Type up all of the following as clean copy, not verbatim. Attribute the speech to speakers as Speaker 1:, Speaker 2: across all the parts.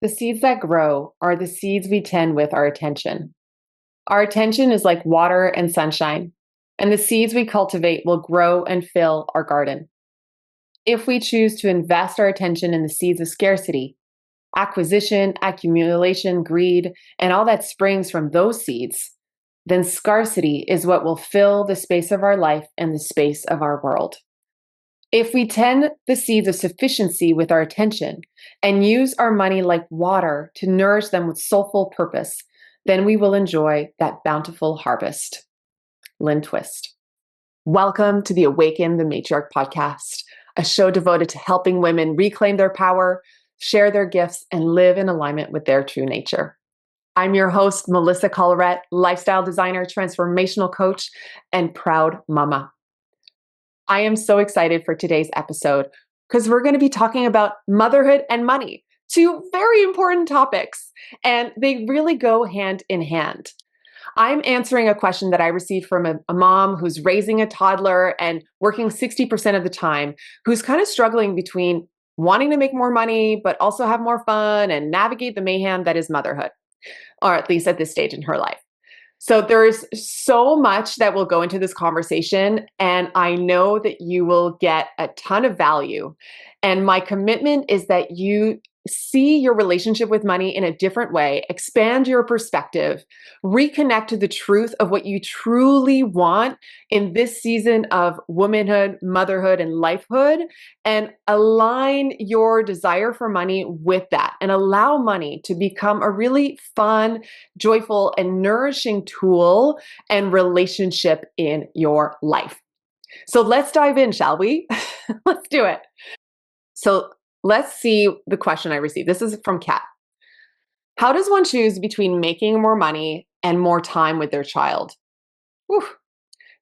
Speaker 1: The seeds that grow are the seeds we tend with our attention. Our attention is like water and sunshine, and the seeds we cultivate will grow and fill our garden. If we choose to invest our attention in the seeds of scarcity, acquisition, accumulation, greed, and all that springs from those seeds, then scarcity is what will fill the space of our life and the space of our world. If we tend the seeds of sufficiency with our attention and use our money like water to nourish them with soulful purpose, then we will enjoy that bountiful harvest. Lynn Twist. Welcome to the Awaken the Matriarch podcast, a show devoted to helping women reclaim their power, share their gifts, and live in alignment with their true nature. I'm your host, Melissa Collarette, lifestyle designer, transformational coach, and proud mama. I am so excited for today's episode because we're going to be talking about motherhood and money, two very important topics, and they really go hand in hand. I'm answering a question that I received from a mom who's raising a toddler and working 60% of the time, who's kind of struggling between wanting to make more money, but also have more fun and navigate the mayhem that is motherhood, or at least at this stage in her life. So there's so much that will go into this conversation, and I know that you will get a ton of value. And my commitment is that you see your relationship with money in a different way, expand your perspective, reconnect to the truth of what you truly want in this season of womanhood, motherhood, and lifehood, and align your desire for money with that and allow money to become a really fun, joyful, and nourishing tool and relationship in your life. So let's dive in, shall we? Let's do it. So let's see the question I received. This is from Kat. How does one choose between making more money and more time with their child? Whew.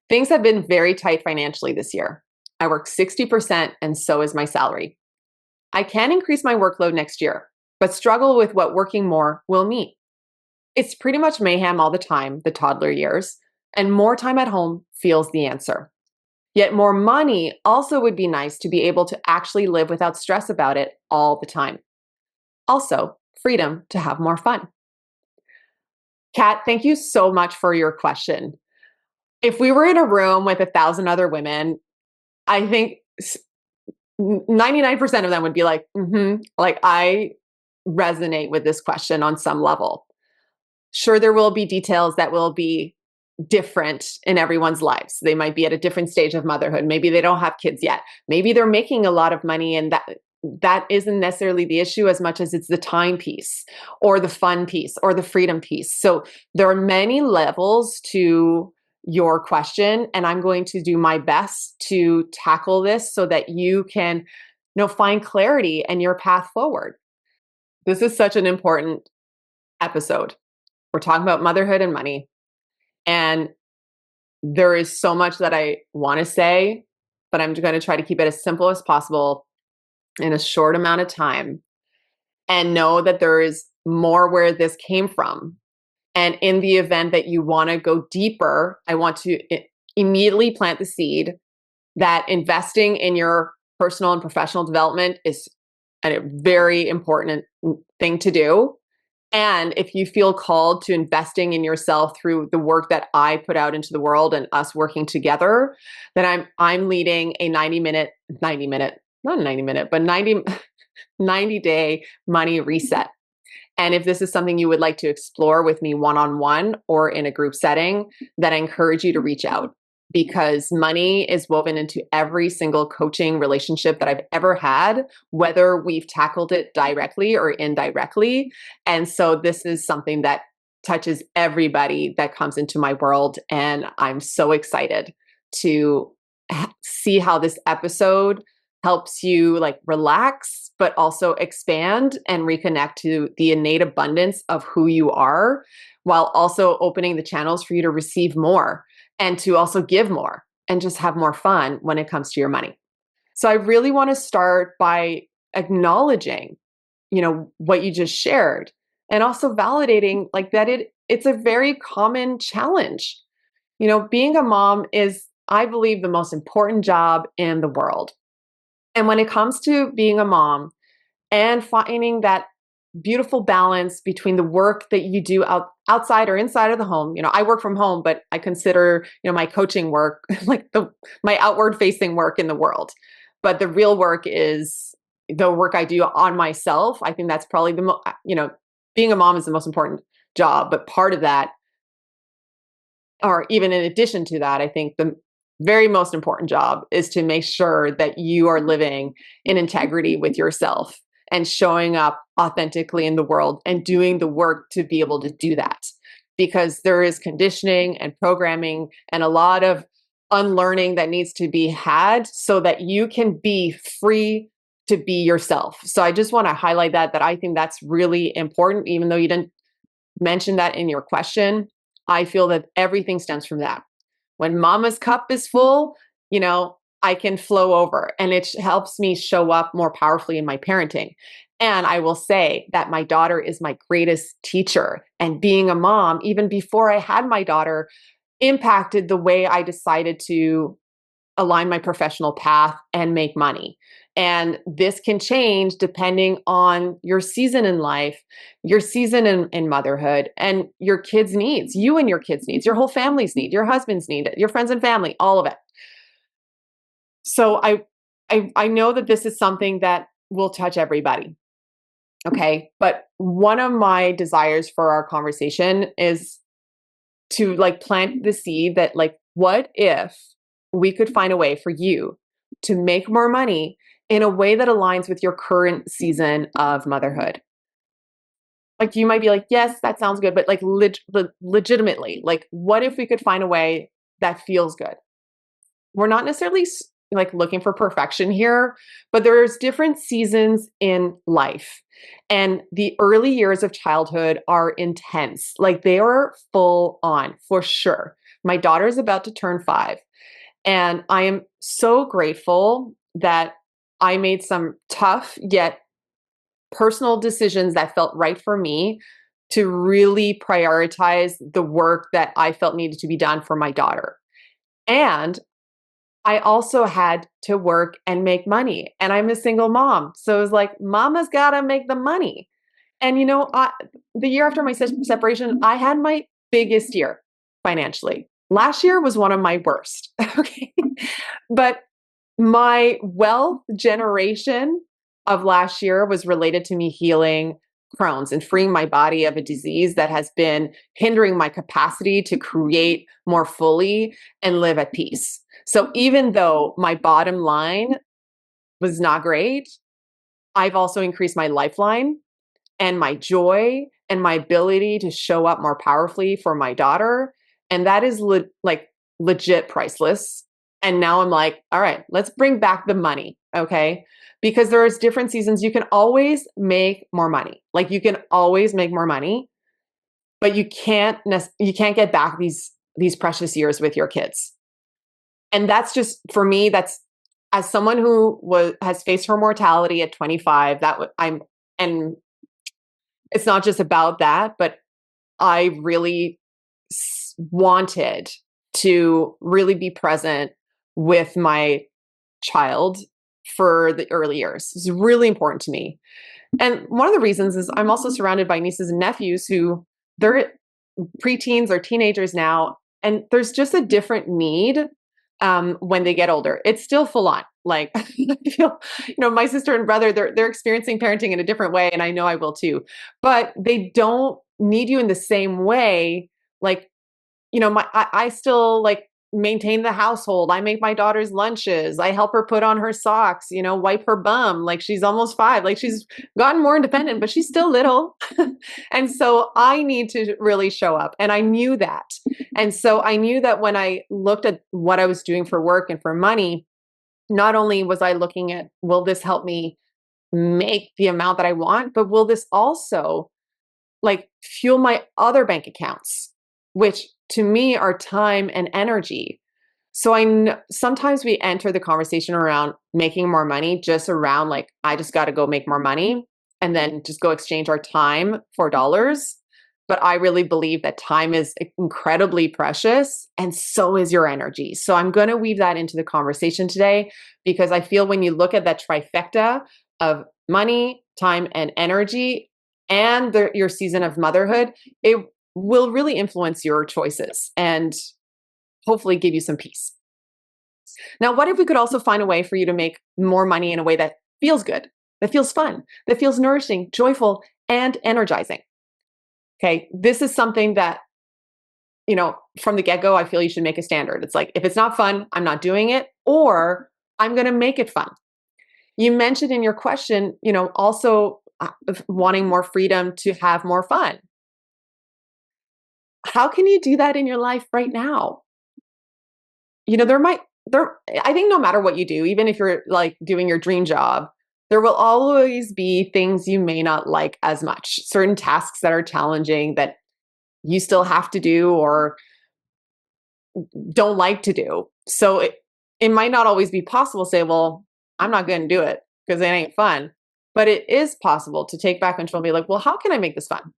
Speaker 1: Things have been very tight financially this year. I work 60% and so is my salary. I can increase my workload next year, but struggle with what working more will mean. It's pretty much mayhem all the time, the toddler years, and more time at home feels the answer. Yet more money also would be nice to be able to actually live without stress about it all the time. Also, freedom to have more fun. Kat, thank you so much for your question. If we were in a room with 1,000 other women, I think 99% of them would be like, like I resonate with this question on some level. Sure, there will be details that will be different in everyone's lives. They might be at a different stage of motherhood. Maybe they don't have kids yet. Maybe they're making a lot of money and that isn't necessarily the issue as much as it's the time piece or the fun piece or the freedom piece. So there are many levels to your question, and I'm going to do my best to tackle this so that you can, find clarity and your path forward. This is such an important episode. We're talking about motherhood and money. And there is so much that I want to say, but I'm going to try to keep it as simple as possible in a short amount of time and know that there is more where this came from. And in the event that you want to go deeper, I want to immediately plant the seed that investing in your personal and professional development is a very important thing to do. And if you feel called to investing in yourself through the work that I put out into the world and us working together, then I'm leading a 90 day money reset. And if this is something you would like to explore with me one-on-one or in a group setting, then I encourage you to reach out, because money is woven into every single coaching relationship that I've ever had, whether we've tackled it directly or indirectly. And so this is something that touches everybody that comes into my world. And I'm so excited to see how this episode helps you relax, but also expand and reconnect to the innate abundance of who you are, while also opening the channels for you to receive more and to also give more and just have more fun when it comes to your money. So I really want to start by acknowledging, what you just shared, and also validating that it's a very common challenge. Being a mom is, I believe, the most important job in the world. And when it comes to being a mom and finding that beautiful balance between the work that you do outside or inside of the home. I work from home, but I consider, my coaching work like my outward facing work in the world. But the real work is the work I do on myself. I think that's probably being a mom is the most important job, but part of that, or even in addition to that, I think the very most important job is to make sure that you are living in integrity with yourself and showing up authentically in the world and doing the work to be able to do that. Because there is conditioning and programming and a lot of unlearning that needs to be had so that you can be free to be yourself. So I just want to highlight that I think that's really important, even though you didn't mention that in your question. I feel that everything stems from that. When mama's cup is full, I can flow over and it helps me show up more powerfully in my parenting. And I will say that my daughter is my greatest teacher. And being a mom, even before I had my daughter, impacted the way I decided to align my professional path and make money. And this can change depending on your season in life, your season in motherhood, and your kids' needs, you and your kids' needs, your whole family's need, your husband's need, your friends and family, all of it. So I know that this is something that will touch everybody. Okay. But one of my desires for our conversation is to plant the seed that what if we could find a way for you to make more money in a way that aligns with your current season of motherhood? You might be like, yes, that sounds good, but legitimately, what if we could find a way that feels good? We're not necessarily looking for perfection here, but there's different seasons in life. And the early years of childhood are intense. They are full on for sure. My daughter is about to turn 5. And I am so grateful that I made some tough yet personal decisions that felt right for me to really prioritize the work that I felt needed to be done for my daughter. And I also had to work and make money. And I'm a single mom. So it was like, mama's got to make the money. And, the year after my separation, I had my biggest year financially. Last year was one of my worst. Okay. But my wealth generation of last year was related to me healing Crohn's and freeing my body of a disease that has been hindering my capacity to create more fully and live at peace. So even though my bottom line was not great, I've also increased my lifeline and my joy and my ability to show up more powerfully for my daughter. And that is legit priceless. And now I'm like, all right, let's bring back the money. Okay. Because there's different seasons. You can always make more money. You can always make more money, but you can't get back these precious years with your kids. And that's just, for me, that's, as someone who has faced her mortality at 25, and it's not just about that, but I really wanted to really be present with my child for the early years. It's really important to me. And one of the reasons is I'm also surrounded by nieces and nephews who they're preteens or teenagers now. And there's just a different need when they get older. It's still full on. I feel, my sister and brother, they're experiencing parenting in a different way. And I know I will too, but they don't need you in the same way. I still maintain the household. I make my daughter's lunches. I help her put on her socks, wipe her bum. She's almost 5. She's gotten more independent, but she's still little. And so I need to really show up. And I knew that. And so I knew that when I looked at what I was doing for work and for money, not only was I looking at, will this help me make the amount that I want, but will this also fuel my other bank accounts, which to me are time and energy. So sometimes we enter the conversation around making more money just around I just got to go make more money and then just go exchange our time for dollars. But I really believe that time is incredibly precious, and so is your energy. So I'm going to weave that into the conversation today, because I feel when you look at that trifecta of money, time, and energy, and your season of motherhood, it will really influence your choices and hopefully give you some peace. Now, what if we could also find a way for you to make more money in a way that feels good, that feels fun, that feels nourishing, joyful, and energizing? Okay, this is something that, from the get go, I feel you should make a standard. It's like, if it's not fun, I'm not doing it, or I'm going to make it fun. You mentioned in your question, also wanting more freedom to have more fun. How can you do that in your life right now? There might, I think no matter what you do, even if you're like doing your dream job, there will always be things you may not like as much, certain tasks that are challenging that you still have to do or don't like to do. So it might not always be possible to say, well, I'm not going to do it because it ain't fun. But it is possible to take back control and be like, well, how can I make this fun?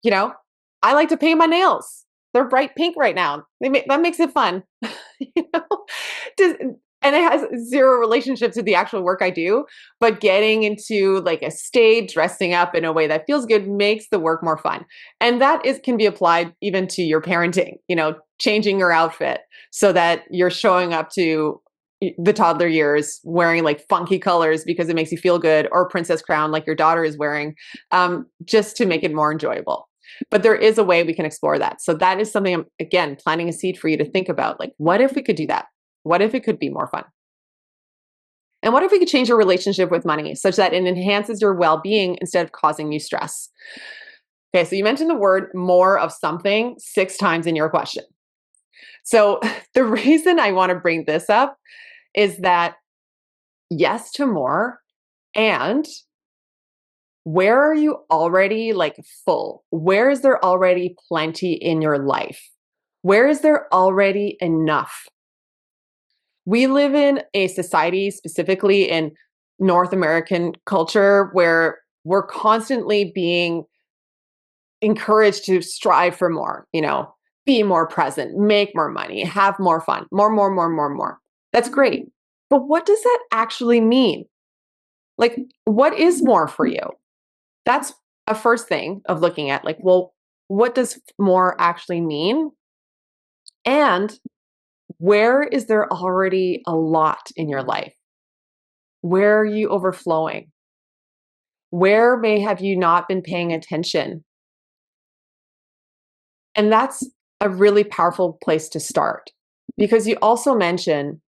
Speaker 1: You know, I like to paint my nails. They're bright pink right now. That makes it fun. you know, Does, and it has zero relationship to the actual work I do. But getting into like a stage, dressing up in a way that feels good makes the work more fun. And that can be applied even to your parenting. Changing your outfit so that you're showing up to the toddler years wearing like funky colors because it makes you feel good, or princess crown like your daughter is wearing, just to make it more enjoyable. But there is a way we can explore that. So that is something I'm, again, planting a seed for you to think about. Like, what if we could do that? What if it could be more fun? And what if we could change your relationship with money such that it enhances your well-being instead of causing you stress? Okay, so you mentioned the word more of something 6 times in your question. So the reason I want to bring this up is that yes to more, and where are you already like full? Where is there already plenty in your life? Where is there already enough? We live in a society, specifically in North American culture, where we're constantly being encouraged to strive for more, be more present, make more money, have more fun, more, more, more, more, more. That's great. But what does that actually mean? Like, what is more for you? That's a first thing of looking at, like, well, what does more actually mean? And where is there already a lot in your life? Where are you overflowing? Where may have you not been paying attention? And that's a really powerful place to start, because you also mentioned,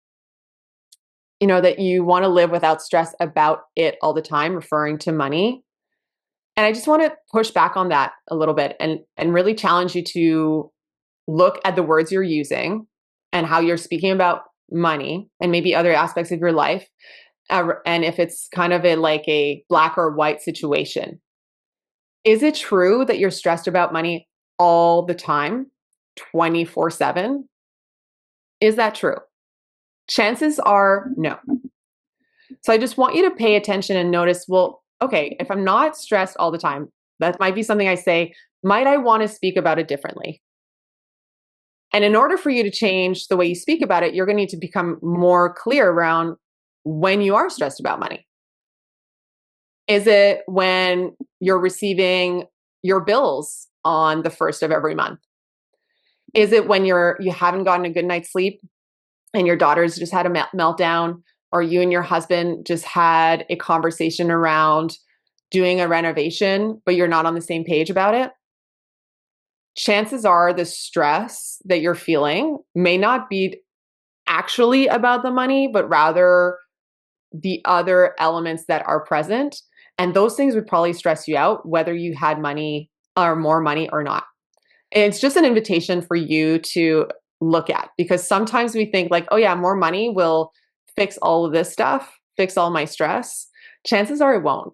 Speaker 1: that you want to live without stress about it all the time, referring to money. And I just want to push back on that a little bit and really challenge you to look at the words you're using and how you're speaking about money and maybe other aspects of your life. And if it's kind of like a black or white situation. Is it true that you're stressed about money all the time, 24/7? Is that true? Chances are no. So I just want you to pay attention and notice, well, okay, if I'm not stressed all the time, that might be something I say, might I want to speak about it differently? And in order for you to change the way you speak about it, you're going to need to become more clear around when you are stressed about money. Is it when you're receiving your bills on the first of every month? Is it when you haven't gotten a good night's sleep and your daughter's just had a meltdown, or you and your husband just had a conversation around doing a renovation, but you're not on the same page about it? Chances are the stress that you're feeling may not be actually about the money, but rather the other elements that are present. And those things would probably stress you out, whether you had money or more money or not. And it's just an invitation for you to look at, because sometimes we think like, oh yeah, more money will fix all of this stuff, fix all my stress. Chances are it won't.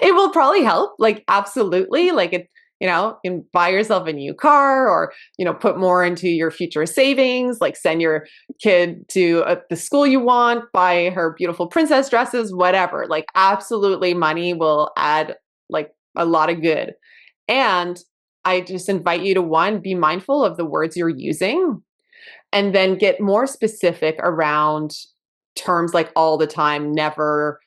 Speaker 1: It will probably help, like absolutely. Like it, you can buy yourself a new car, or, put more into your future savings, like send your kid to the school you want, buy her beautiful princess dresses, whatever. Like absolutely money will add like a lot of good. And I just invite you to, one, be mindful of the words you're using, and then get more specific around terms like all the time, never,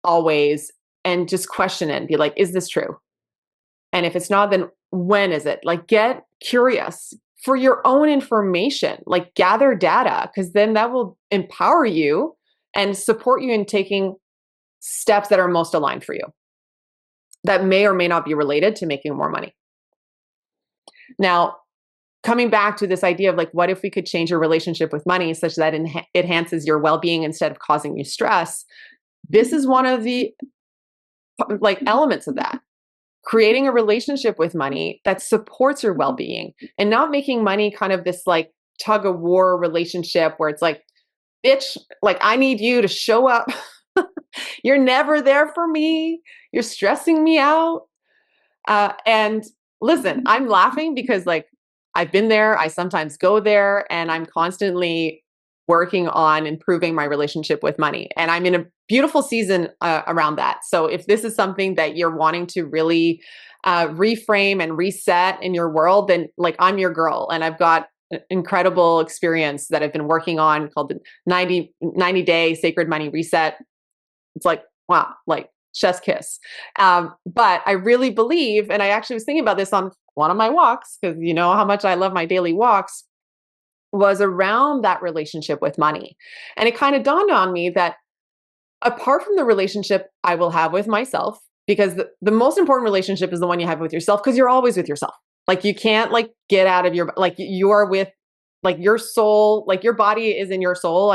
Speaker 1: always, and just question it and be like, is this true? And if it's not, then when is it? Like, get curious for your own information, like gather data, because then that will empower you and support you in taking steps that are most aligned for you that may or may not be related to making more money. Now, coming back to this idea of like, what if we could change your relationship with money such that it enhances your well-being instead of causing you stress? This is one of the like elements of that. Creating a relationship with money that supports your well-being and not making money kind of this like tug of war relationship where it's like, bitch, like I need you to show up. You're never there for me. You're stressing me out. And listen, I'm laughing because like I've been there. I sometimes go there and I'm constantly working on improving my relationship with money. And I'm in a beautiful season around that. So if this is something that you're wanting to really reframe and reset in your world, then like I'm your girl. And I've got an incredible experience that I've been working on called the 90-day Sacred Money Reset. It's like, wow, like chef's kiss. But I really believe, and I actually was thinking about this on one of my walks, because you know how much I love my daily walks, was around that relationship with money. And it kind of dawned on me that apart from the relationship I will have with myself, because the most important relationship is the one you have with yourself, because you're always with yourself. Like you can't like get out of your, like you are with like your soul, like your body is in your soul.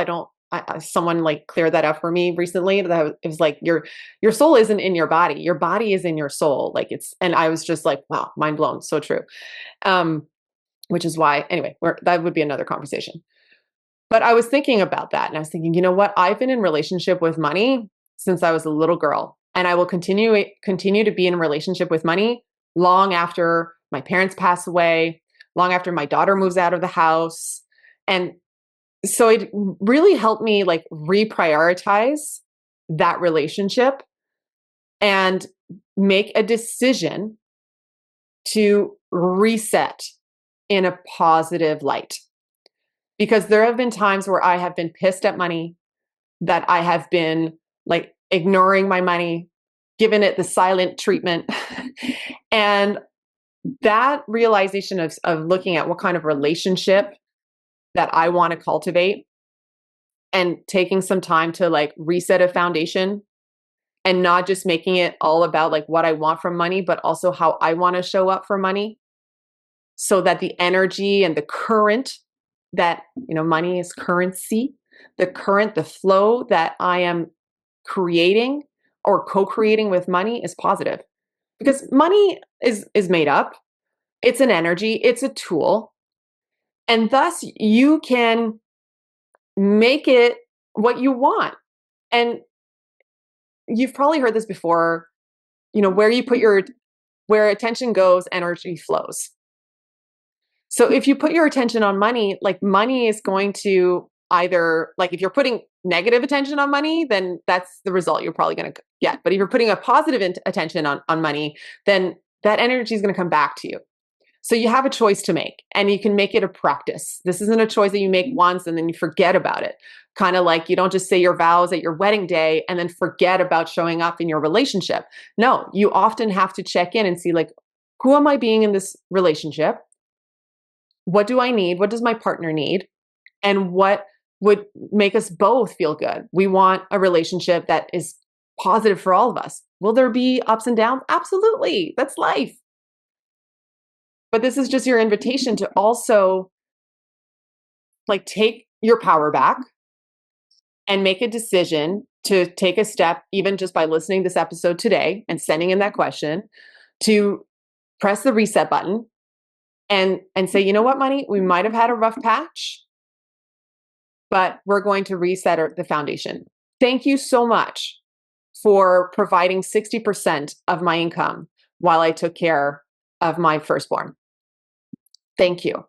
Speaker 1: Someone like cleared that up for me recently. That it was like your soul isn't in your body. Your body is in your soul. Like and I was just like, wow, mind blown. So true. Which is why, anyway, that would be another conversation. But I was thinking about that and I was thinking, you know what? I've been in relationship with money since I was a little girl, and I will continue to be in a relationship with money long after my parents pass away, long after my daughter moves out of the house. And so it really helped me like reprioritize that relationship and make a decision to reset in a positive light. Because there have been times where I have been pissed at money, that I have been like ignoring my money, giving it the silent treatment. And that realization of looking at what kind of relationship that I want to cultivate and taking some time to like reset a foundation and not just making it all about like what I want from money, but also how I want to show up for money, so that the energy and the current that, you know, money is currency, the flow that I am creating or co-creating with money is positive. Because money is made up. It's an energy, it's a tool. And thus you can make it what you want. And you've probably heard this before, you know, where attention goes, energy flows. So if you put your attention on money, like money is going to either, like if you're putting negative attention on money, then that's the result you're probably going to get. But if you're putting a positive attention on money, then that energy is going to come back to you. So you have a choice to make, and you can make it a practice. This isn't a choice that you make once and then you forget about it. Kind of like you don't just say your vows at your wedding day and then forget about showing up in your relationship. No, you often have to check in and see like, who am I being in this relationship? What do I need? What does my partner need? And what would make us both feel good? We want a relationship that is positive for all of us. Will there be ups and downs? Absolutely. That's life. But this is just your invitation to also like take your power back and make a decision to take a step, even just by listening to this episode today and sending in that question, to press the reset button and say, you know what, money, we might have had a rough patch, but we're going to reset the foundation. Thank you so much for providing 60% of my income while I took care of my firstborn. Thank you.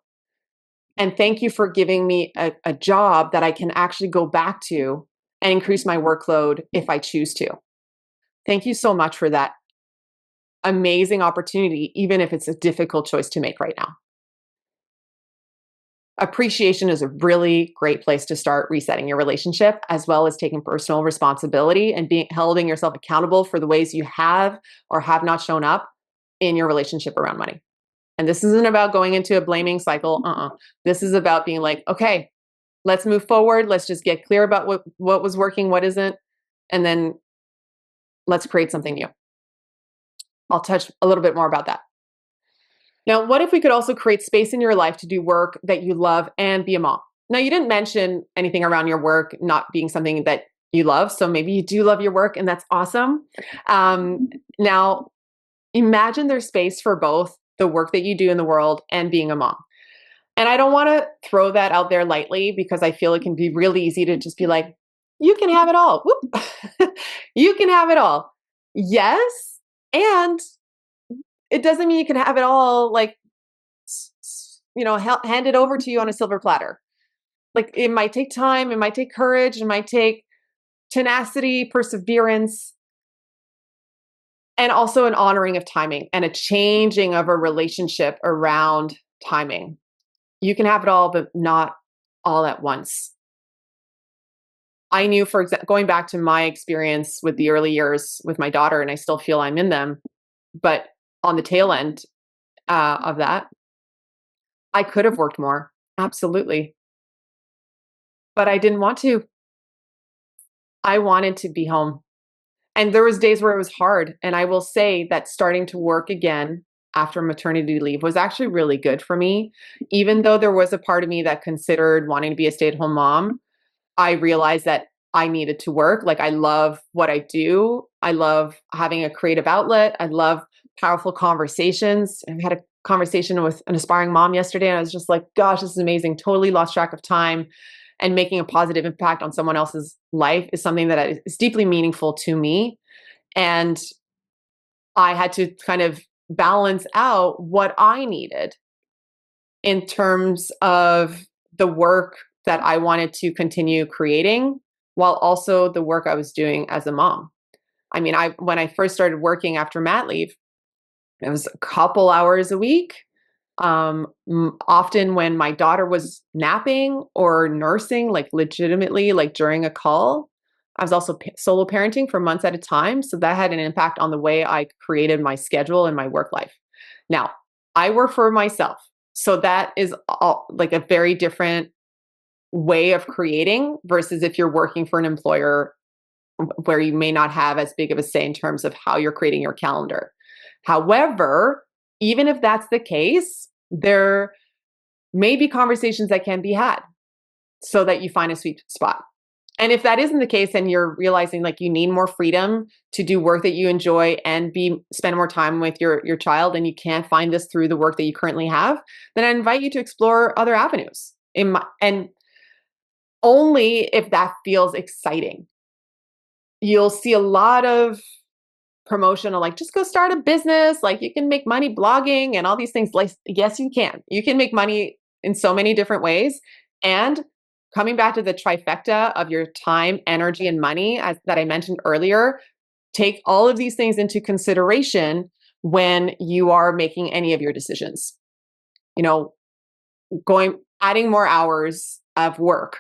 Speaker 1: And thank you for giving me a job that I can actually go back to and increase my workload if I choose to. Thank you so much for that amazing opportunity, even if it's a difficult choice to make right now. Appreciation is a really great place to start resetting your relationship, as well as taking personal responsibility and being holding yourself accountable for the ways you have or have not shown up in your relationship around money. And this isn't about going into a blaming cycle. This is about being like, okay, let's move forward. Let's just get clear about what was working, what isn't, and then let's create something new. I'll touch a little bit more about that. Now, what if we could also create space in your life to do work that you love and be a mom? Now, you didn't mention anything around your work not being something that you love. So maybe you do love your work, and that's awesome. Now, imagine there's space for both the work that you do in the world and being a mom. And I don't want to throw that out there lightly because I feel it can be really easy to just be like, you can have it all. Whoop. You can have it all. Yes. And it doesn't mean you can have it all like, handed over to you on a silver platter. Like it might take time, it might take courage, it might take tenacity, perseverance, and also an honoring of timing and a changing of a relationship around timing. You can have it all, but not all at once. I knew, for example, going back to my experience with the early years with my daughter, and I still feel I'm in them, but on the tail end of that, I could have worked more, absolutely, but I didn't want to. I wanted to be home. And there was days where it was hard, and I will say that starting to work again after maternity leave was actually really good for me. Even though there was a part of me that considered wanting to be a stay-at-home mom, I realized that I needed to work. Like, I love what I do. I love having a creative outlet. I love powerful conversations. I had a conversation with an aspiring mom yesterday, and I was just like, gosh, this is amazing. Totally lost track of time. And making a positive impact on someone else's life is something that is deeply meaningful to me. And I had to kind of balance out what I needed in terms of the work that I wanted to continue creating while also the work I was doing as a mom. I mean, when I first started working after mat leave, it was a couple hours a week. Often when my daughter was napping or nursing, like legitimately, like during a call, I was also solo parenting for months at a time. So that had an impact on the way I created my schedule and my work life. Now, I work for myself. So that is like a very different way of creating versus if you're working for an employer where you may not have as big of a say in terms of how you're creating your calendar. However, even if that's the case, there may be conversations that can be had so that you find a sweet spot. And if that isn't the case and you're realizing like you need more freedom to do work that you enjoy and spend more time with your child and you can't find this through the work that you currently have, then I invite you to explore other avenues. And only if that feels exciting. You'll see a lot of promotional, like just go start a business, like you can make money blogging and all these things. Like, yes, you can. You can make money in so many different ways. And coming back to the trifecta of your time, energy, and money, that I mentioned earlier, take all of these things into consideration when you are making any of your decisions. You know, adding more hours of work.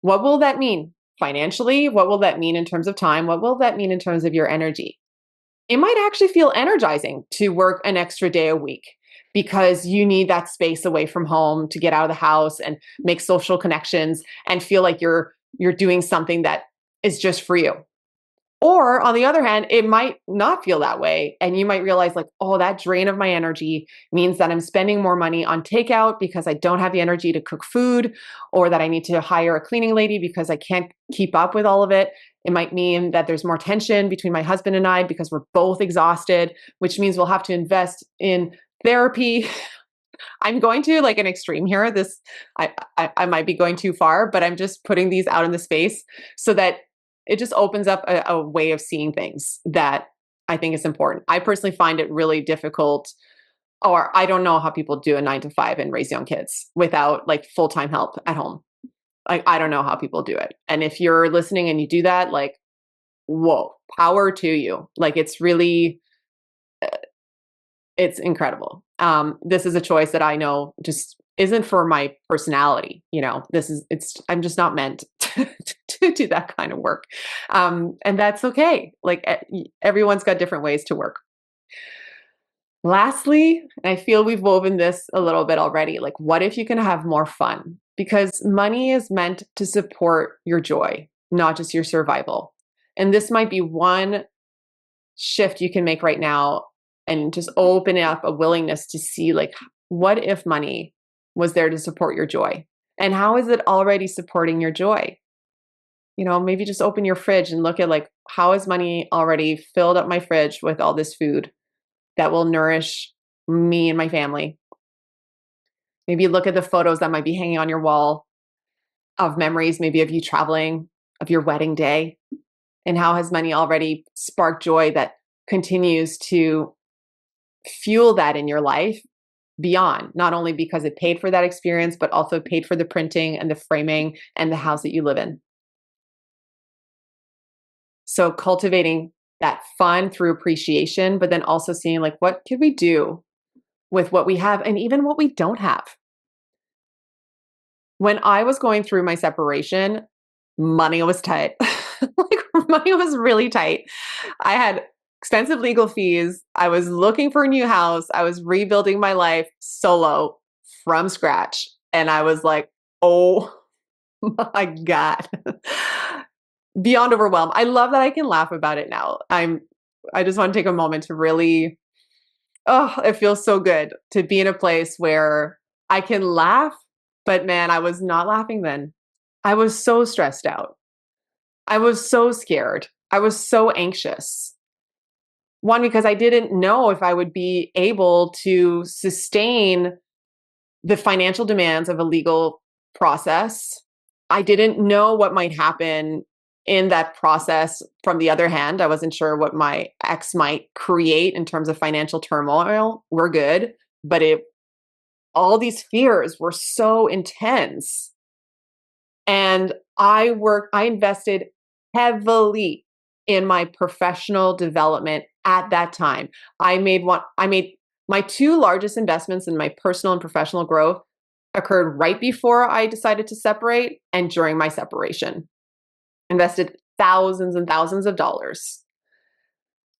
Speaker 1: What will that mean financially? What will that mean in terms of time? What will that mean in terms of your energy? It might actually feel energizing to work an extra day a week because you need that space away from home to get out of the house and make social connections and feel like you're doing something that is just for you. Or on the other hand, it might not feel that way. And you might realize, like, oh, that drain of my energy means that I'm spending more money on takeout because I don't have the energy to cook food, or that I need to hire a cleaning lady because I can't keep up with all of it. It might mean that there's more tension between my husband and I because we're both exhausted, which means we'll have to invest in therapy. I'm going to like an extreme here. I might be going too far, but I'm just putting these out in the space so that it just opens up a way of seeing things that I think is important. I personally find it really difficult, or I don't know how people do a 9 to 5 and raise young kids without like full-time help at home. Like, I don't know how people do it. And if you're listening and you do that, like, whoa, power to you. Like, it's really, it's incredible. This is a choice that I know just isn't for my personality. I'm just not meant to do that kind of work. And that's okay. Like everyone's got different ways to work. Lastly, I feel we've woven this a little bit already. Like, what if you can have more fun? Because money is meant to support your joy, not just your survival. And this might be one shift you can make right now and just open up a willingness to see, like, what if money was there to support your joy? And how is it already supporting your joy? Maybe just open your fridge and look at, like, how is money already filled up my fridge with all this food that will nourish me and my family? Maybe look at the photos that might be hanging on your wall of memories, maybe of you traveling, of your wedding day, and how has money already sparked joy that continues to fuel that in your life beyond, not only because it paid for that experience, but also paid for the printing and the framing and the house that you live in. So cultivating that fun through appreciation, but then also seeing, like, what could we do with what we have and even what we don't have? When I was going through my separation, money was tight. Like, money was really tight. I had expensive legal fees. I was looking for a new house. I was rebuilding my life solo from scratch. And I was like, oh my God. Beyond overwhelmed. I love that I can laugh about it now. I just want to take a moment to really, it feels so good to be in a place where I can laugh, but man, I was not laughing then. I was so stressed out. I was so scared. I was so anxious. One, because I didn't know if I would be able to sustain the financial demands of a legal process. I didn't know what might happen in that process. From the other hand, I wasn't sure what my ex might create in terms of financial turmoil. We're good, but all these fears were so intense. And I invested heavily in my professional development at that time. I made my two largest investments in my personal and professional growth occurred right before I decided to separate and during my separation. Invested thousands and thousands of dollars.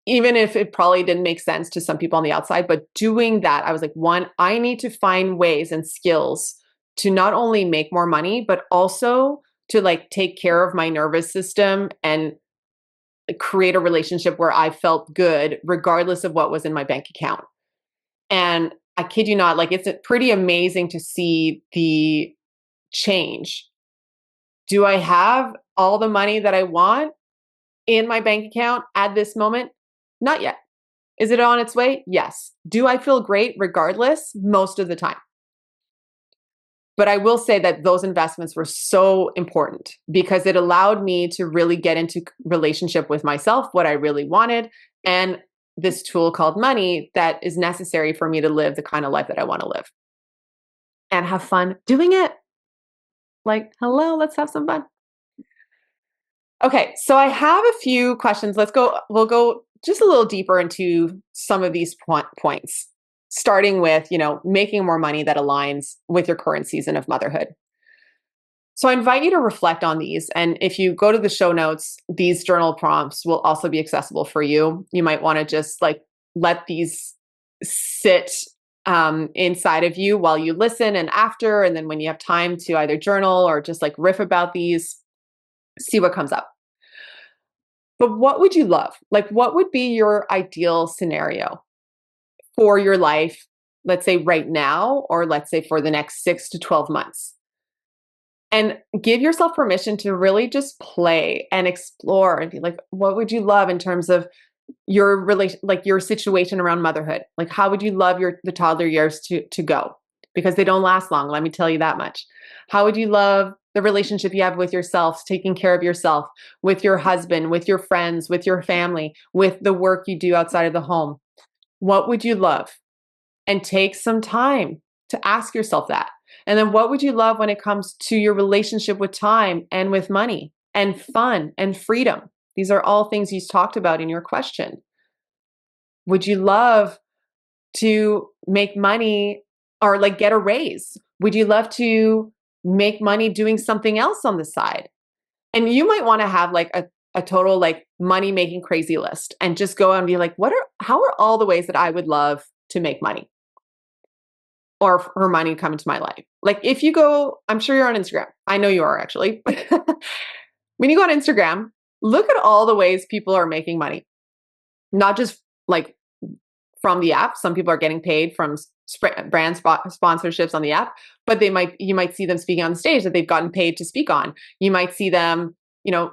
Speaker 1: Even if it probably didn't make sense to some people on the outside, but doing that, I was like, one, I need to find ways and skills to not only make more money, but also to, like, take care of my nervous system and create a relationship where I felt good regardless of what was in my bank account. And I kid you not, like, it's pretty amazing to see the change. Do I have all the money that I want in my bank account at this moment? Not yet. Is it on its way? Yes. Do I feel great regardless? Most of the time. But I will say that those investments were so important because it allowed me to really get into relationship with myself, what I really wanted, and this tool called money that is necessary for me to live the kind of life that I want to live and have fun doing it. Like, hello, let's have some fun. Okay, so I have a few questions. We'll go just a little deeper into some of these points, starting with, making more money that aligns with your current season of motherhood. So I invite you to reflect on these. And if you go to the show notes, these journal prompts will also be accessible for you. You might want to just, like, let these sit inside of you while you listen and after. And then when you have time to either journal or just, like, riff about these, see what comes up. But what would you love? Like, what would be your ideal scenario for your life, let's say right now, or let's say for the next 6 to 12 months? And give yourself permission to really just play and explore and be like, what would you love in terms of your relation, like your situation around motherhood? Like, how would you love the toddler years to go? Because they don't last long, let me tell you that much. How would you love the relationship you have with yourself, taking care of yourself, with your husband, with your friends, with your family, with the work you do outside of the home? What would you love? And take some time to ask yourself that. And then what would you love when it comes to your relationship with time and with money and fun and freedom? These are all things you talked about in your question. Would you love to make money or, like, get a raise Would you love to make money doing something else on the side? And you might want to have like a total like money making crazy list and just go out and be like, how are all the ways that I would love to make money or for money come into my life? Like if you go, I'm sure you're on Instagram. I know you are actually. When you go on Instagram, look at all the ways people are making money, not just like from the app. Some people are getting paid from brand sponsorships on the app, but you might see them speaking on stage that they've gotten paid to speak on. You might see them,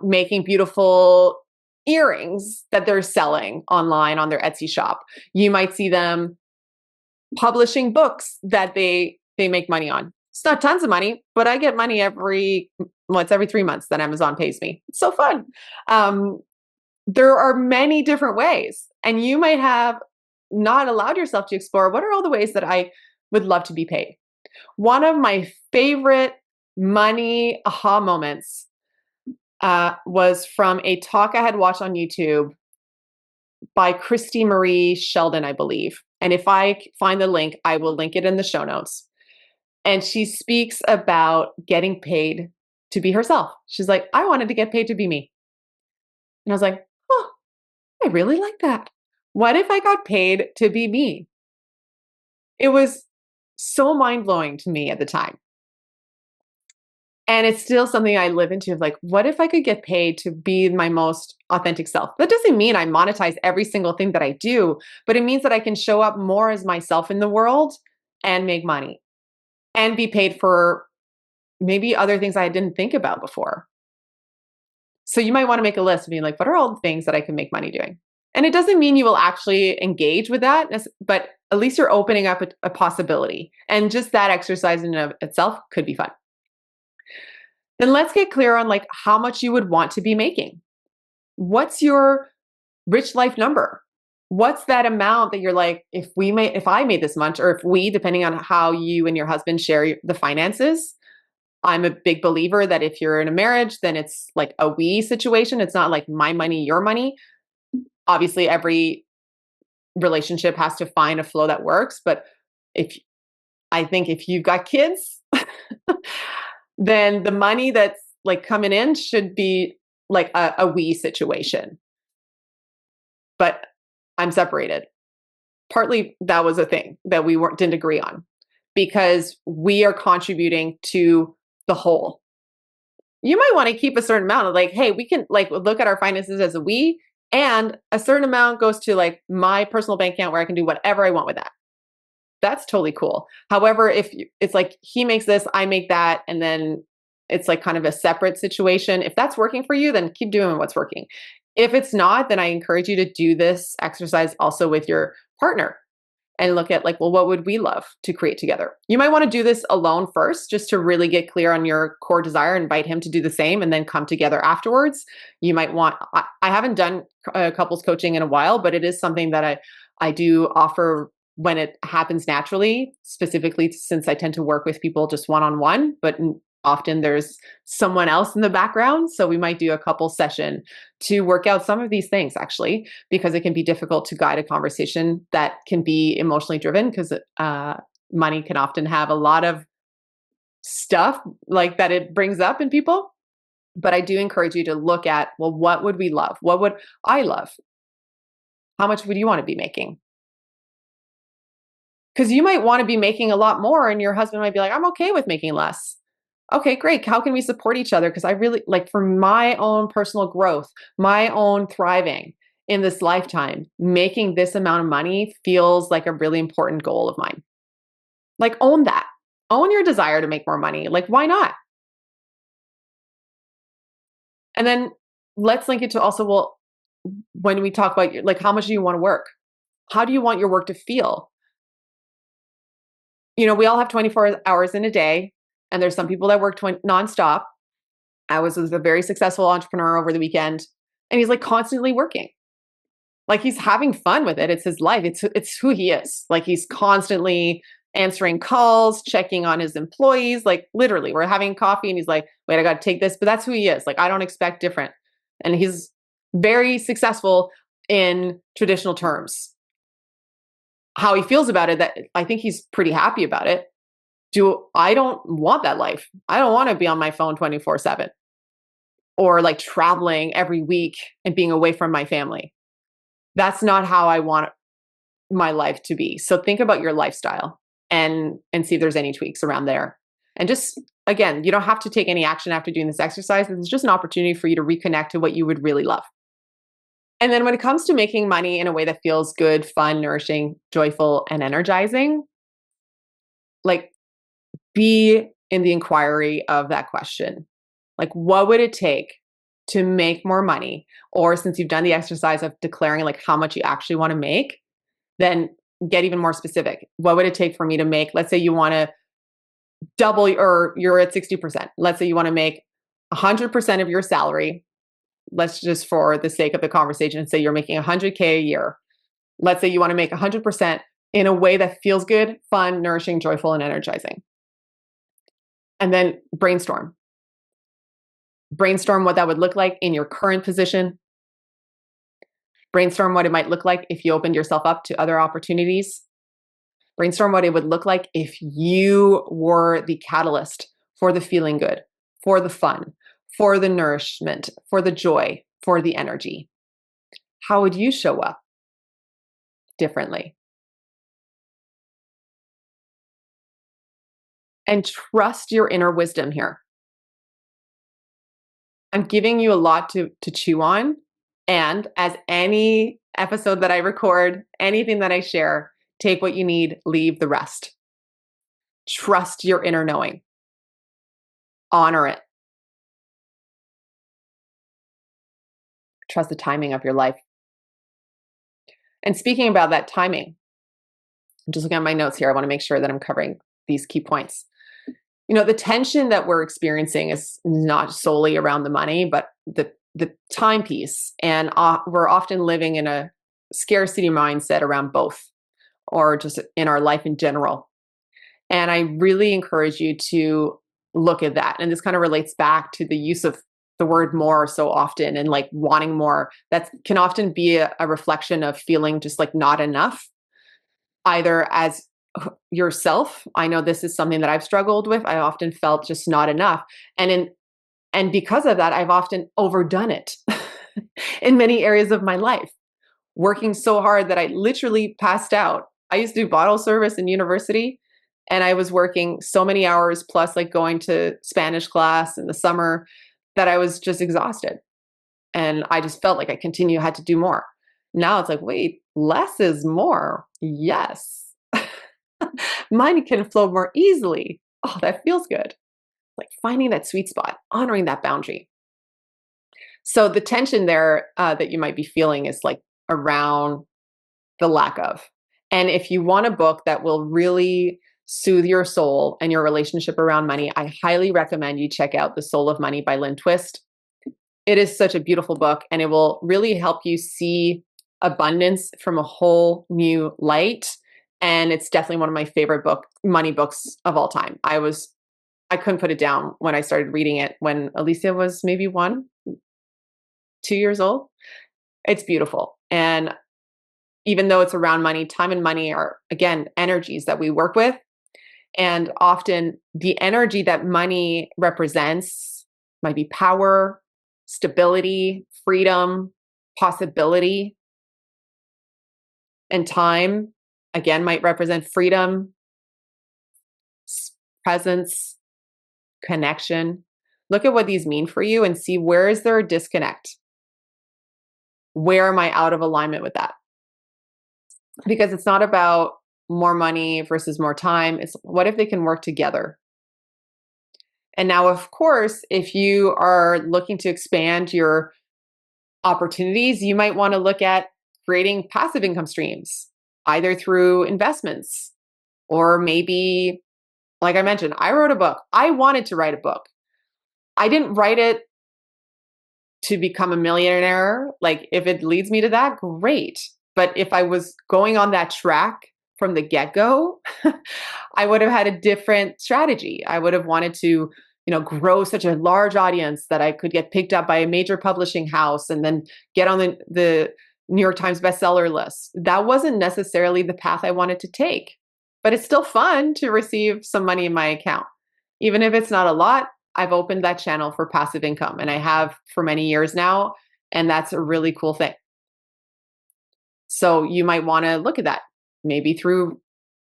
Speaker 1: making beautiful earrings that they're selling online on their Etsy shop. You might see them publishing books that they make money on. It's not tons of money, but I get money it's every 3 months that Amazon pays me. It's so fun. There are many different ways, and you might have not allowed yourself to explore what are all the ways that I would love to be paid. One of my favorite money aha moments was from a talk I had watched on YouTube by Christy Marie Sheldon, I believe. And if I find the link, I will link it in the show notes. And she speaks about getting paid to be herself. She's like, I wanted to get paid to be me. And I was like, oh, I really like that. What if I got paid to be me? It was so mind-blowing to me at the time. And it's still something I live into of like, what if I could get paid to be my most authentic self? That doesn't mean I monetize every single thing that I do, but it means that I can show up more as myself in the world and make money and be paid for maybe other things I didn't think about before. So you might want to make a list of being like, what are all the things that I can make money doing? And it doesn't mean you will actually engage with that, but at least you're opening up a possibility. And just that exercise in and of itself could be fun. Then let's get clear on like how much you would want to be making. What's your rich life number? What's that amount that you're like, if I made this much, or if we, depending on how you and your husband share the finances. I'm a big believer that if you're in a marriage, then it's like a we situation. It's not like my money, your money. Obviously, every relationship has to find a flow that works. But I think if you've got kids, then the money that's like coming in should be like a we situation. But I'm separated. Partly that was a thing that we didn't agree on because we are contributing to the whole. You might want to keep a certain amount of like, hey, we can like look at our finances as a we, and a certain amount goes to like my personal bank account where I can do whatever I want with that. That's totally cool. However, it's like he makes this, I make that, and then it's like kind of a separate situation. If that's working for you, then keep doing what's working. If it's not, then I encourage you to do this exercise also with your partner and look at like, well, what would we love to create together? You might want to do this alone first, just to really get clear on your core desire, invite him to do the same, and then come together afterwards. You might want, I haven't done couples coaching in a while, but it is something that I do offer when it happens naturally, specifically since I tend to work with people just one-on-one, but often there's someone else in the background. So we might do a couple session to work out some of these things actually, because it can be difficult to guide a conversation that can be emotionally driven because money can often have a lot of stuff like that it brings up in people. But I do encourage you to look at, well, what would we love? What would I love? How much would you want to be making? Because you might want to be making a lot more and your husband might be like, I'm okay with making less. Okay, great. How can we support each other? Because I really like for my own personal growth, my own thriving in this lifetime, making this amount of money feels like a really important goal of mine. Like own that. Own your desire to make more money. Like, why not? And then let's link it to also, well, when we talk about like how much do you want to work? How do you want your work to feel? We all have 24 hours in a day, and there's some people that work nonstop. I was with a very successful entrepreneur over the weekend, and he's like constantly working. Like he's having fun with it. It's his life. It's who he is. Like he's constantly answering calls, checking on his employees. Like literally, we're having coffee and he's like, wait, I got to take this. But that's who he is. Like I don't expect different. And he's very successful in traditional terms. How he feels about it, that I think he's pretty happy about it. I don't want that life. I don't want to be on my phone 24/7 or like traveling every week and being away from my family. That's not how I want my life to be. So think about your lifestyle and see if there's any tweaks around there. And just again, you don't have to take any action after doing this exercise. It's just an opportunity for you to reconnect to what you would really love. And then when it comes to making money in a way that feels good, fun, nourishing, joyful, and energizing, like be in the inquiry of that question. Like, what would it take to make more money? Or since you've done the exercise of declaring like how much you actually want to make, then get even more specific. What would it take for me to make, let's say you want to double or you're at 60%. Let's say you want to make 100% of your salary. Let's just for the sake of the conversation say you're making 100K a year. Let's say you want to make 100% in a way that feels good, fun, nourishing, joyful, and energizing. And then brainstorm. Brainstorm what that would look like in your current position. Brainstorm what it might look like if you opened yourself up to other opportunities. Brainstorm what it would look like if you were the catalyst for the feeling good, for the fun, for the nourishment, for the joy, for the energy. How would you show up differently? And trust your inner wisdom here. I'm giving you a lot to chew on. And as any episode that I record, anything that I share, take what you need, leave the rest. Trust your inner knowing. Honor it. Trust the timing of your life. And speaking about that timing, I'm just looking at my notes here. I want to make sure that I'm covering these key points. You know, the tension that we're experiencing is not solely around the money, but the time piece. And we're often living in a scarcity mindset around both, or just in our life in general. And I really encourage you to look at that. And this kind of relates back to the use of the word more so often and like wanting more. That can often be a reflection of feeling just like not enough, either as yourself. I know this is something that I've struggled with. I often felt just not enough. And because of that, I've often overdone it in many areas of my life, working so hard that I literally passed out. I used to do bottle service in university, and I was working so many hours plus like going to Spanish class in the summer that I was just exhausted. And I just felt like I had to do more. Now it's like, wait, less is more. Yes. Money can flow more easily. Oh, that feels good. Like finding that sweet spot, honoring that boundary. So the tension there that you might be feeling is like around the lack of. And if you want a book that will really soothe your soul and your relationship around money, I highly recommend you check out The Soul of Money by Lynn Twist. It is such a beautiful book, and it will really help you see abundance from a whole new light. And it's definitely one of my favorite money books of all time. I couldn't put it down when I started reading it when Alicia was maybe 2 years old. It's beautiful. And even though it's around money, time and money are, again, energies that we work with. And often the energy that money represents might be power, stability, freedom, possibility. And time, again, might represent freedom, presence, connection. Look at what these mean for you and see, where is there a disconnect? Where am I out of alignment with that? Because it's not about more money versus more time. It's what if they can work together? And now, of course, if you are looking to expand your opportunities, you might want to look at creating passive income streams, either through investments or maybe, like I mentioned, I wrote a book. I wanted to write a book. I didn't write it to become a millionaire. Like, if it leads me to that, great. But if I was going on that track from the get-go, I would have had a different strategy. I would have wanted to, grow such a large audience that I could get picked up by a major publishing house and then get on the New York Times bestseller list. That wasn't necessarily the path I wanted to take. but it's still fun to receive some money in my account. Even if it's not a lot, I've opened that channel for passive income and I have for many years now. And that's a really cool thing. So you might want to look at that maybe through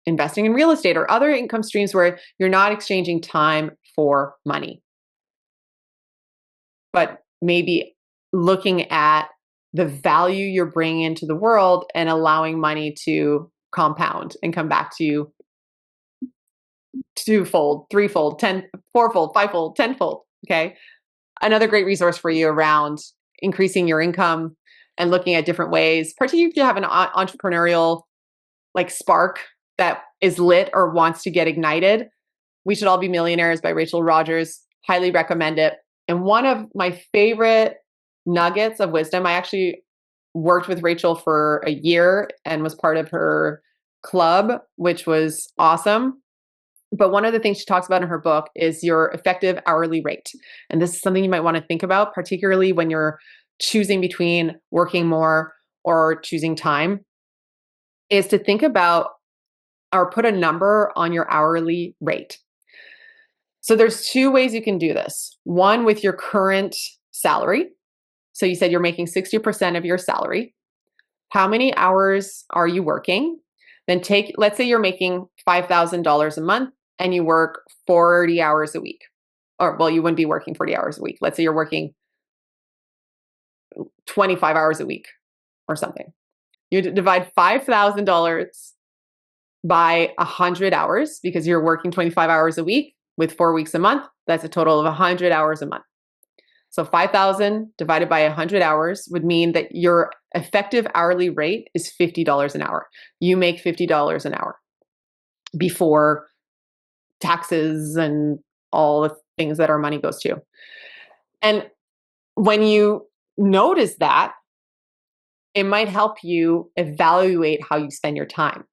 Speaker 1: investing in real estate or other income streams where you're not exchanging time for money, but maybe looking at the value you're bringing into the world and allowing money to compound and come back to you twofold, threefold, fourfold, fivefold, tenfold. Okay. Another great resource for you around increasing your income and looking at different ways, particularly if you have an entrepreneurial like spark that is lit or wants to get ignited. We Should All Be Millionaires by Rachel Rogers. Highly recommend it. And one of my favorite nuggets of wisdom, I actually worked with Rachel for a year and was part of her club, which was awesome. But one of the things she talks about in her book is your effective hourly rate. And this is something you might want to think about, particularly when you're choosing between working more or choosing time, is to think about or put a number on your hourly rate. So there's two ways you can do this. One with your current salary. So you said you're making 60% of your salary. How many hours are you working? Then let's say you're making $5,000 a month and you work 40 hours a week. Or, well, you wouldn't be working 40 hours a week. Let's say you're working 25 hours a week or something. You divide $5,000 by 100 hours because you're working 25 hours a week with 4 weeks a month. That's a total of 100 hours a month. So 5,000 divided by 100 hours would mean that your effective hourly rate is $50 an hour. You make $50 an hour before taxes and all the things that our money goes to. And when you notice that, it might help you evaluate how you spend your time,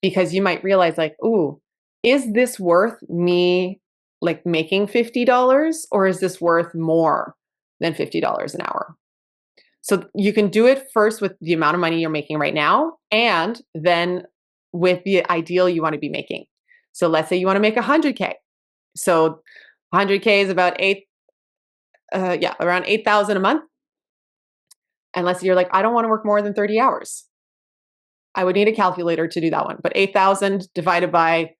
Speaker 1: because you might realize like, ooh, is this worth me like making $50 or is this worth more than $50 an hour? So you can do it first with the amount of money you're making right now and then with the ideal you want to be making. So let's say you want to make 100K. So 100K is about around 8,000 a month. And let's say you're like, I don't want to work more than 30 hours. I would need a calculator to do that one. But 8,000 divided by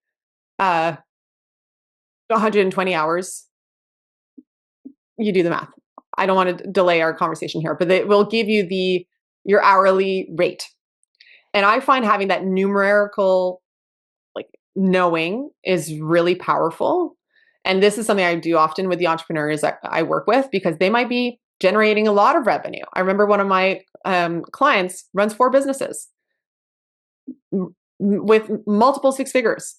Speaker 1: 120 hours, you do the math. I don't want to delay our conversation here, but it will give you your hourly rate. And I find having that numerical like knowing is really powerful. And this is something I do often with the entrepreneurs that I work with because they might be generating a lot of revenue. I remember one of my clients runs 4 businesses with multiple 6 figures.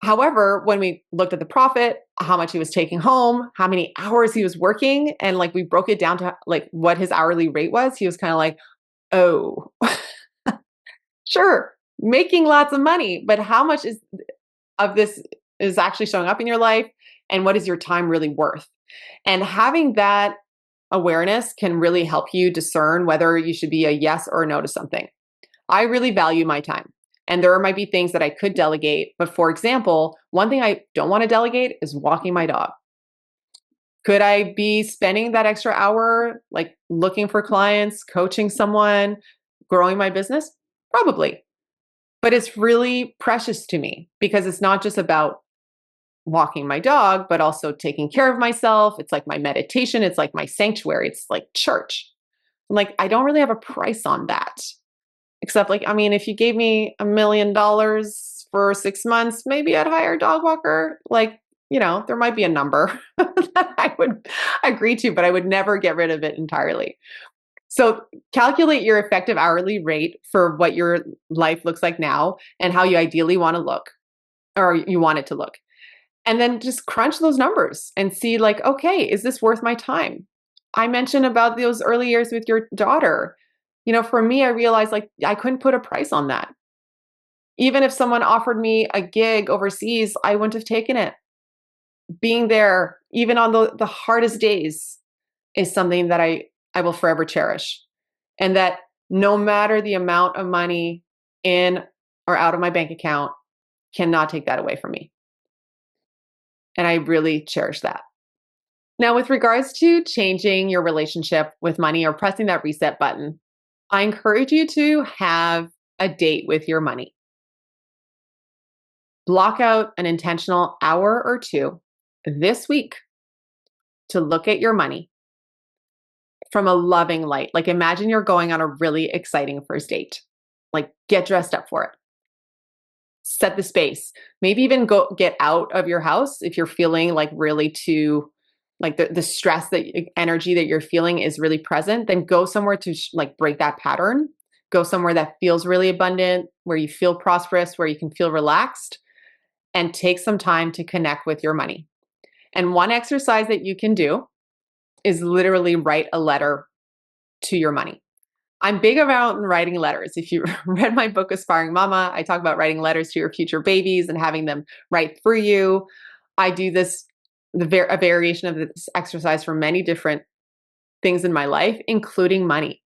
Speaker 1: However, when we looked at the profit, how much he was taking home, how many hours he was working, and like we broke it down to like what his hourly rate was, he was kind of like, oh, sure, making lots of money, but how much of this is actually showing up in your life, and what is your time really worth? And having that awareness can really help you discern whether you should be a yes or a no to something. I really value my time. And there might be things that I could delegate. But for example, one thing I don't want to delegate is walking my dog. Could I be spending that extra hour, like looking for clients, coaching someone, growing my business? Probably. But it's really precious to me because it's not just about walking my dog, but also taking care of myself. It's like my meditation. It's like my sanctuary. It's like church. Like, I don't really have a price on that. Except like, I mean, if you gave me $1 million for 6 months, maybe I'd hire a dog walker. Like, there might be a number that I would agree to, but I would never get rid of it entirely. So calculate your effective hourly rate for what your life looks like now and how you ideally want to look or you want it to look. And then just crunch those numbers and see like, okay, is this worth my time? I mentioned about those early years with your daughter. For me, I realized like I couldn't put a price on that. Even if someone offered me a gig overseas, I wouldn't have taken it. Being there, even on the hardest days, is something that I will forever cherish. And that no matter the amount of money in or out of my bank account cannot take that away from me. And I really cherish that. Now, with regards to changing your relationship with money or pressing that reset button, I encourage you to have a date with your money. Block out an intentional hour or two this week to look at your money from a loving light. Like imagine you're going on a really exciting first date. Like get dressed up for it. Set the space. Maybe even go get out of your house if you're feeling like really too like the stress that energy that you're feeling is really present, then go somewhere to like break that pattern. Go somewhere that feels really abundant, where you feel prosperous, where you can feel relaxed, and take some time to connect with your money. And one exercise that you can do is literally write a letter to your money. I'm big about writing letters. If you read my book, Aspiring Mama, I talk about writing letters to your future babies and having them write for you. I do this, a variation of this exercise for many different things in my life, including money.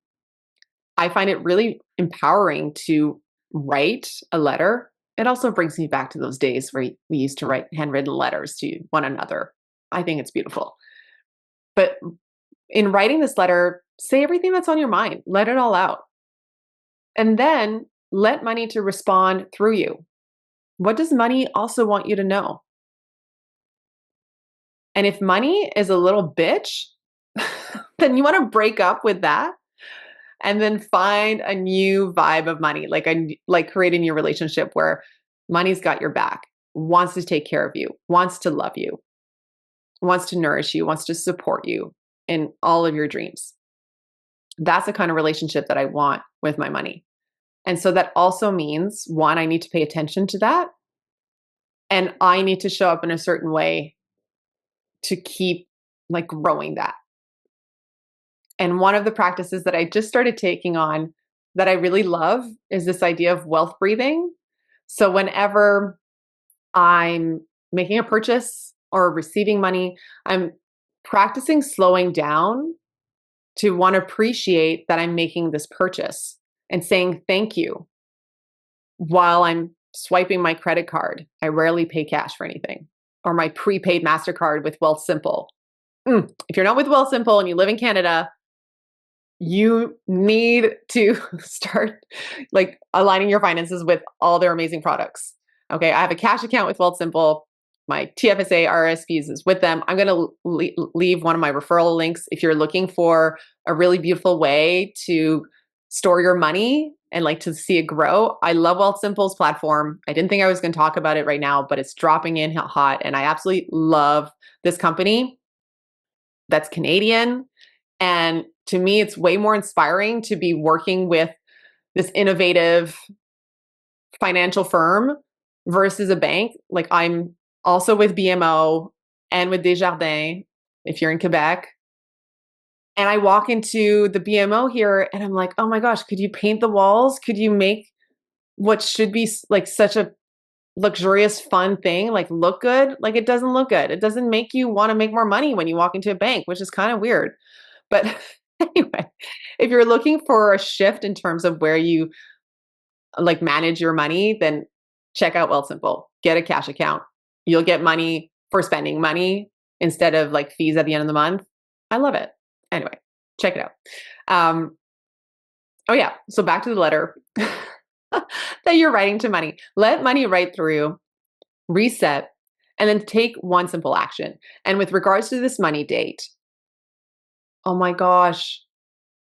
Speaker 1: I find it really empowering to write a letter. It also brings me back to those days where we used to write handwritten letters to one another. I think it's beautiful. But in writing this letter, say everything that's on your mind, let it all out. And then let money to respond through you. What does money also want you to know? And if money is a little bitch, then you want to break up with that and then find a new vibe of money, like create a new relationship where money's got your back, wants to take care of you, wants to love you, wants to nourish you, wants to support you in all of your dreams. That's the kind of relationship that I want with my money. And so that also means, one, I need to pay attention to that. And I need to show up in a certain way to keep like growing that. And one of the practices that I just started taking on that I really love is this idea of wealth breathing. So whenever I'm making a purchase or receiving money, I'm practicing slowing down to want to appreciate that I'm making this purchase and saying thank you while I'm swiping my credit card. I rarely pay cash for anything, or my prepaid MasterCard with Wealthsimple. If you're not with Wealthsimple and you live in Canada, you need to start like aligning your finances with all their amazing products. Okay, I have a cash account with Wealthsimple. My TFSA RSPs is with them. I'm going to leave one of my referral links if you're looking for a really beautiful way to store your money and like to see it grow. I love Wealthsimple's platform. I didn't think I was going to talk about it right now, but it's dropping in hot, and I absolutely love this company that's Canadian. And to me, it's way more inspiring to be working with this innovative financial firm versus a bank. Like I'm also with BMO and with Desjardins, if you're in Quebec. And I walk into the BMO here and I'm like, oh my gosh, could you paint the walls? Could you make what should be like such a luxurious, fun thing like look good? Like it doesn't look good. It doesn't make you want to make more money when you walk into a bank, which is kind of weird. But anyway, if you're looking for a shift in terms of where you like manage your money, then check out Wealthsimple. Get a cash account. You'll get money for spending money instead of like fees at the end of the month. I love it. Anyway, check it out. Oh yeah, so back to the letter that you're writing to money. Let money write through, reset, and then take one simple action. And with regards to this money date, oh my gosh,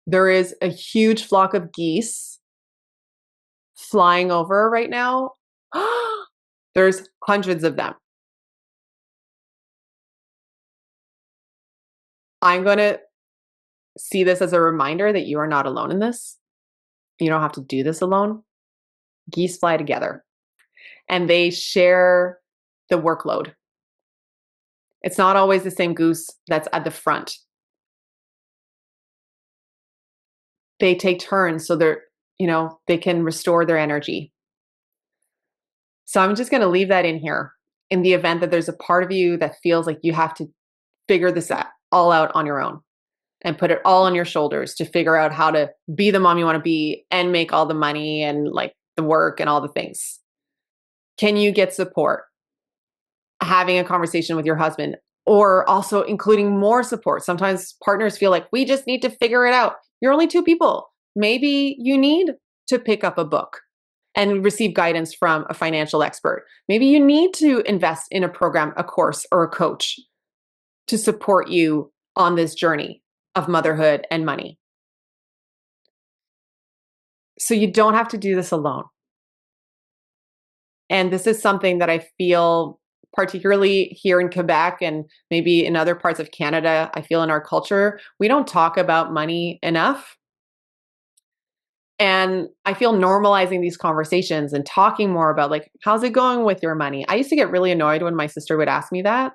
Speaker 1: there is a huge flock of geese flying over right now. There's hundreds of them. I'm going to see this as a reminder that you are not alone in this. You don't have to do this alone. Geese fly together and they share the workload. It's not always the same goose that's at the front. They take turns so they can restore their energy. So I'm just going to leave that in here in the event that there's a part of you that feels like you have to figure this all out on your own and put it all on your shoulders to figure out how to be the mom you want to be and make all the money and like the work and all the things? Can you get support? Having a conversation with your husband, or also including more support. Sometimes partners feel like we just need to figure it out. You're only two people. Maybe you need to pick up a book and receive guidance from a financial expert. Maybe you need to invest in a program, a course, or a coach to support you on this journey of motherhood and money. So you don't have to do this alone. And this is something that I feel, particularly here in Quebec and maybe in other parts of Canada, I feel in our culture, we don't talk about money enough. And I feel normalizing these conversations and talking more about, like, how's it going with your money? I used to get really annoyed when my sister would ask me that.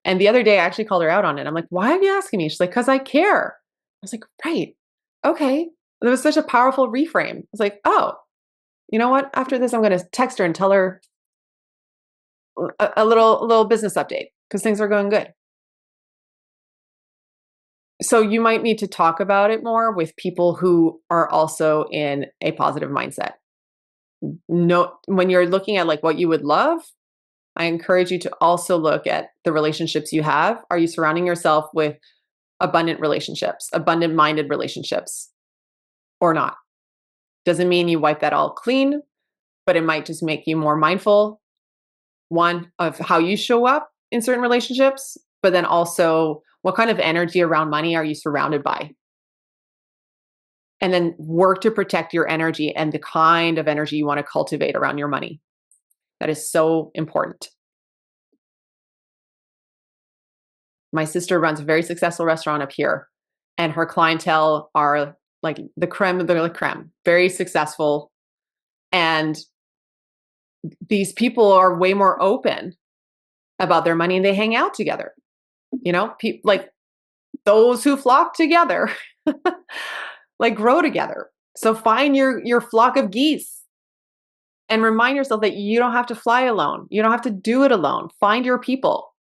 Speaker 1: And the other day, I actually called her out on it. I'm like, why are you asking me? She's like, because I care. I was like, right. Okay. It was such a powerful reframe. I was like, oh, you know what? After this, I'm going to text her and tell her a little business update because things are going good. So you might need to talk about it more with people who are also in a positive mindset. No, when you're looking at like what you would love, I encourage you to also look at the relationships you have. Are you surrounding yourself with abundant relationships, abundant minded relationships, or not? Doesn't mean you wipe that all clean, but it might just make you more mindful, one, of how you show up in certain relationships, but then also what kind of energy around money are you surrounded by? And then work to protect your energy and the kind of energy you want to cultivate around your money. That is so important. My sister runs a very successful restaurant up here, and her clientele are like the creme of the creme, very successful. And these people are way more open about their money and they hang out together. Like those who flock together, like grow together. So find your flock of geese and remind yourself that you don't have to fly alone. You don't have to do it alone. Find your people.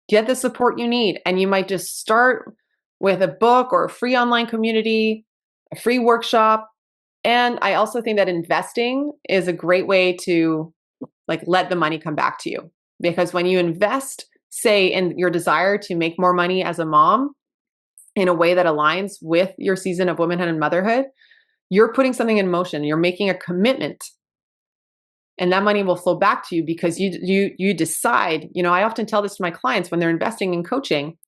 Speaker 1: Get the support you need. And you might just start with a book or a free online community, a free workshop. And I also think that investing is a great way to like let the money come back to you. Because when you invest, say, in your desire to make more money as a mom in a way that aligns with your season of womanhood and motherhood, you're putting something in motion. You're making a commitment. And that money will flow back to you because you decide. I often tell this to my clients when they're investing in coaching.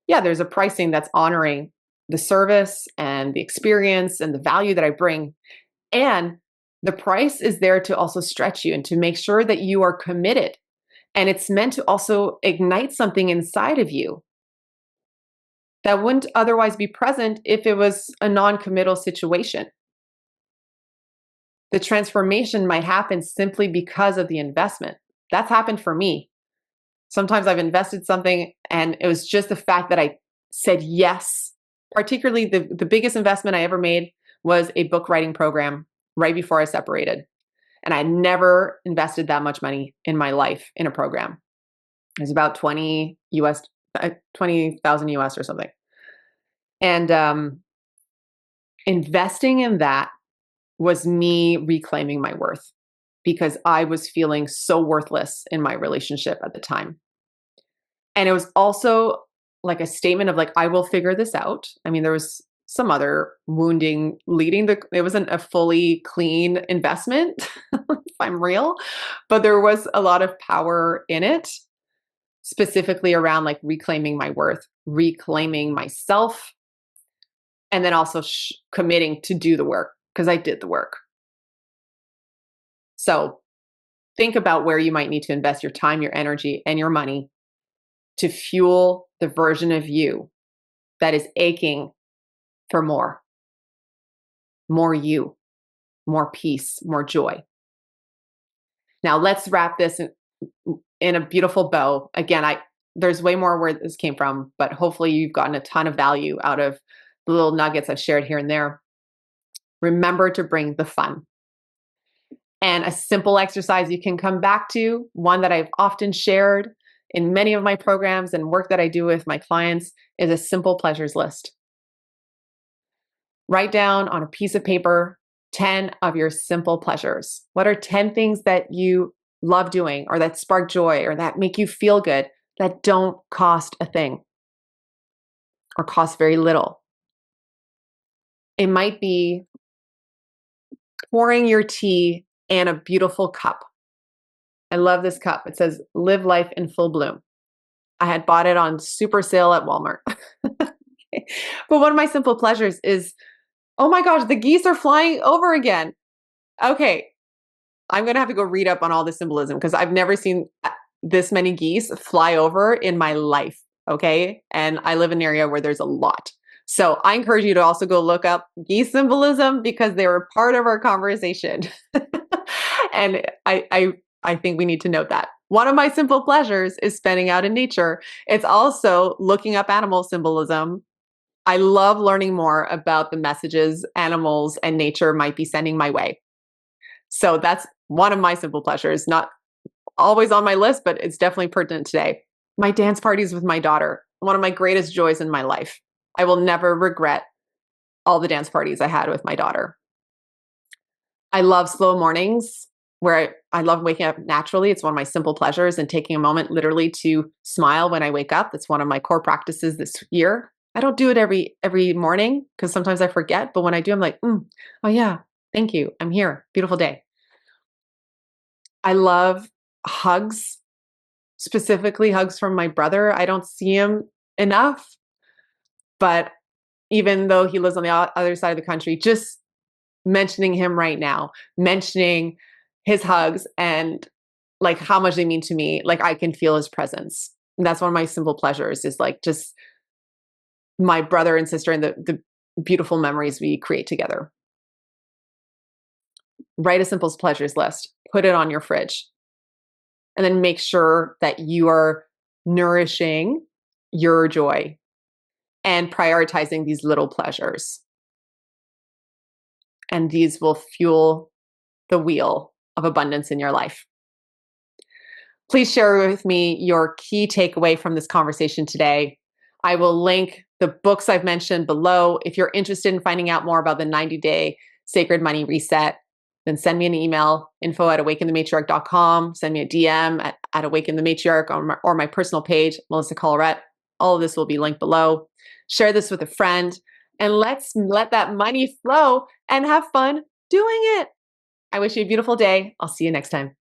Speaker 1: Yeah, there's a pricing that's honoring the service and the experience and the value that I bring. And the price is there to also stretch you and to make sure that you are committed. And it's meant to also ignite something inside of you that wouldn't otherwise be present if it was a non-committal situation. The transformation might happen simply because of the investment. That's happened for me. Sometimes I've invested something and it was just the fact that I said yes. Particularly the biggest investment I ever made was a book writing program right before I separated. And I never invested that much money in my life in a program. It was about 20,000 US or something. And investing in that was me reclaiming my worth because I was feeling so worthless in my relationship at the time. And it was also like a statement of like, I will figure this out. I mean, there was some other wounding it wasn't a fully clean investment, if I'm real, but there was a lot of power in it, specifically around like reclaiming my worth, reclaiming myself, and then also committing to do the work because I did the work. So think about where you might need to invest your time, your energy, and your money to fuel the version of you that is aching for more you, more peace, more joy. Now let's wrap this in a beautiful bow. Again, there's way more where this came from, but hopefully you've gotten a ton of value out of the little nuggets I've shared here and there. Remember to bring the fun. And a simple exercise you can come back to, one that I've often shared in many of my programs and work that I do with my clients, is a simple pleasures list. Write down on a piece of paper 10 of your simple pleasures. What are 10 things that you love doing or that spark joy or that make you feel good that don't cost a thing or cost very little? It might be pouring your tea in a beautiful cup. I love this cup. It says, "Live life in full bloom." I had bought it on super sale at Walmart. But one of my simple pleasures is, oh my gosh, the geese are flying over again. Okay, I'm gonna have to go read up on all the symbolism because I've never seen this many geese fly over in my life. Okay, and I live in an area where there's a lot. So I encourage you to also go look up geese symbolism because they were part of our conversation. And I think we need to note that. One of my simple pleasures is spending out in nature. It's also looking up animal symbolism. I love learning more about the messages animals and nature might be sending my way. So that's one of my simple pleasures, not always on my list, but it's definitely pertinent today. My dance parties with my daughter, one of my greatest joys in my life. I will never regret all the dance parties I had with my daughter. I love slow mornings where I love waking up naturally. It's one of my simple pleasures and taking a moment literally to smile when I wake up. That's one of my core practices this year. I don't do it every morning because sometimes I forget, but when I do, I'm like, oh yeah, thank you. I'm here. Beautiful day. I love hugs, specifically hugs from my brother. I don't see him enough, but even though he lives on the other side of the country, just mentioning him right now, mentioning his hugs and like how much they mean to me, like I can feel his presence. And that's one of my simple pleasures is like just my brother and sister and the beautiful memories we create together. Write a simple pleasures list, put it on your fridge, and then make sure that you are nourishing your joy and prioritizing these little pleasures. And these will fuel the wheel of abundance in your life. Please share with me your key takeaway from this conversation today. I will link the books I've mentioned below. If you're interested in finding out more about the 90-day Sacred Money Reset, then send me an email, info@awakenthematriarch.com. Send me a DM at Awaken the Matriarch or my personal page, Melissa Collerette. All of this will be linked below. Share this with a friend and let's let that money flow and have fun doing it. I wish you a beautiful day. I'll see you next time.